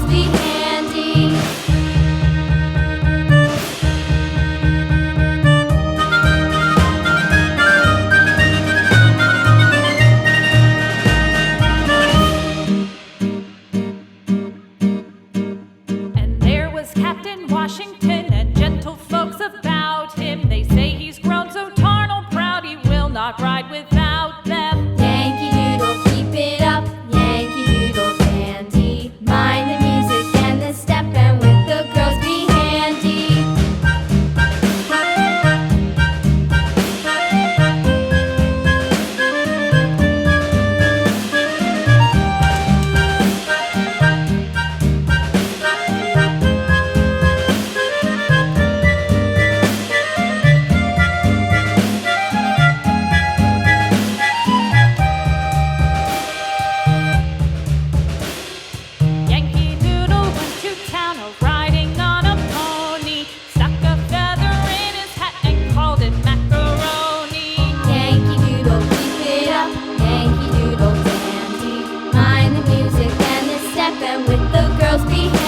girls be handy. And there was Captain Washington and gentle folks about him. They say he's grown so tarnal proud he will not ride without them. Yankee Doodle, keep it up, Yankee Doodle dandy. Mind the music and the step, and with the girls be handy. Yankee Doodle went to town riding on a pony, stuck a feather in his hat and called it macaroni. Yankee Doodle, keep it up, Yankee Doodle dandy. Mind the music and the step, and with the girls be